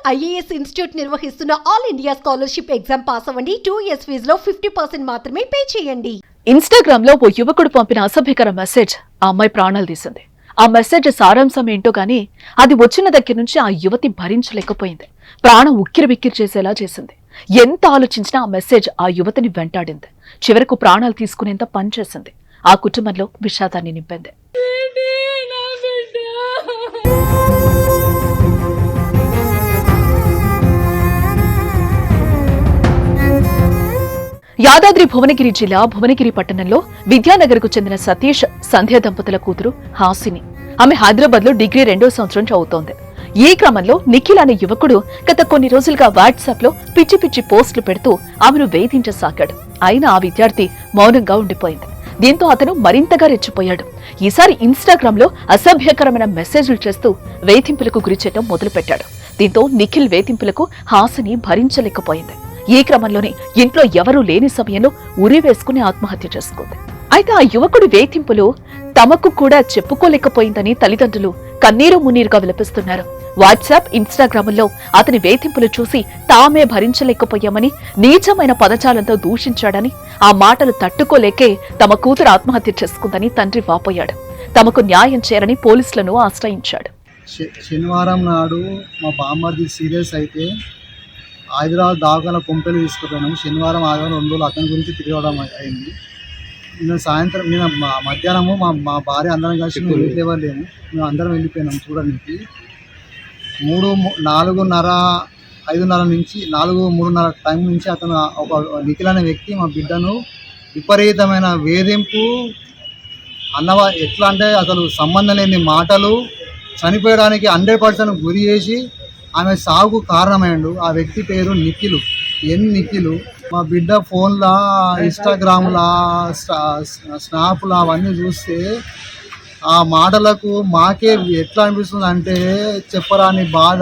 IAS institute నిర్వహిస్తున్న all India scholarship exam pass అవ్వండి. 2 years ఫీజులో 50% మాత్రమే పే చేయండి. ఇన్స్టాగ్రామ్ లో ఓ యువకుడు పంపిన అసభ్యకర మెసేజ్ ఆ అమ్మాయి ప్రాణాలు తీసింది. ఆ మెసేజ్ సారాంశం ఏంటో గానీ అది వచ్చిన దగ్గర నుంచి ఆ యువతి భరించలేకపోయింది. ప్రాణం ఉక్కిరి బిక్కిరి చేసేలా చేసింది. ఎంత ఆలోచించినా ఆ మెసేజ్ ఆ యువతిని వెంటాడింది. చివరకు ప్రాణాలు తీసుకునేంత పనిచేసింది. ఆ కుటుంబంలో విషాదాన్ని నింపింది. యాదాద్రి భువనగిరి జిల్లా భువనగిరి పట్టణంలో విద్యానగర్ కు చెందిన సతీష్ సంధ్య దంపతుల కూతురు హాసిని. ఆమె హైదరాబాద్ లో డిగ్రీ 2వ సంవత్సరం చదువుతోంది. ఈ క్రమంలో నిఖిల్ అనే యువకుడు గత కొన్ని రోజులుగా వాట్సాప్ లో పిచ్చి పిచ్చి పోస్టులు పెడుతూ ఆమెను వేధించసాగాడు. అయినా ఆ విద్యార్థి మౌనంగా ఉండిపోయింది. దీంతో అతను మరింతగా రెచ్చిపోయాడు. ఈసారి ఇన్స్టాగ్రామ్ లో అసభ్యకరమైన మెసేజ్లు చేస్తూ వేధింపులకు గురిచేయడం మొదలుపెట్టాడు. దీంతో నిఖిల్ వేధింపులకు హాసిని భరించలేకపోయింది. ఈ క్రమంలోనే ఇంట్లో ఎవరూ లేని సమయంలో ఉరి వేసుకుని ఆత్మహత్య చేసుకుంది. అయితే ఆ యువకుడి వేధింపులు తమకు కూడా చెప్పుకోలేకపోయిందని తల్లిదండ్రులు కన్నీరు మున్నీరుగా విలపిస్తున్నారు. వాట్సాప్, ఇన్స్టాగ్రామ్లో అతని వేధింపులు చూసి తామే భరించలేకపోయామని, నీచమైన పదజాలంతో దూషించాడని, ఆ మాటలు తట్టుకోలేకే తమ కూతురు ఆత్మహత్య చేసుకుందని తండ్రి వాపోయాడు. తమకు న్యాయం చేయాలని పోలీసులను ఆశ్రయించాడు. శనివారం నాడు మా బామ్మది సీరియస్ అయితే హైదరాబాద్ దాఖల కొంపెలు తీసుకుపోయినాము. శనివారం, ఆదివారం 2 రోజులు అతని గురించి తిరగడం అయింది. నేను మధ్యాహ్నము మా భార్య అందరం కలిసి మేము ఇంట్లో ఎవరు లేము, మేము అందరం వెళ్ళిపోయినాం చూడడానికి. 4:30 నుంచి 4:30 టైం నుంచి అతను ఒక నిఖిల్ అనే వ్యక్తి మా బిడ్డను విపరీతమైన వేధింపు ఎట్లా అంటే అసలు సంబంధం లేని మాటలు, చనిపోయడానికి 100% గురి చేసి ఆమె సాగుకు కారణమైండు. ఆ వ్యక్తి పేరు నిఖిల్, నిఖిల్. మా బిడ్డ ఫోన్లా, ఇన్స్టాగ్రామ్లా, స్నాప్లా అవన్నీ చూస్తే ఆ మాటలకు మాకే ఎట్లా అనిపిస్తుంది అంటే చెప్పరాని బాధ.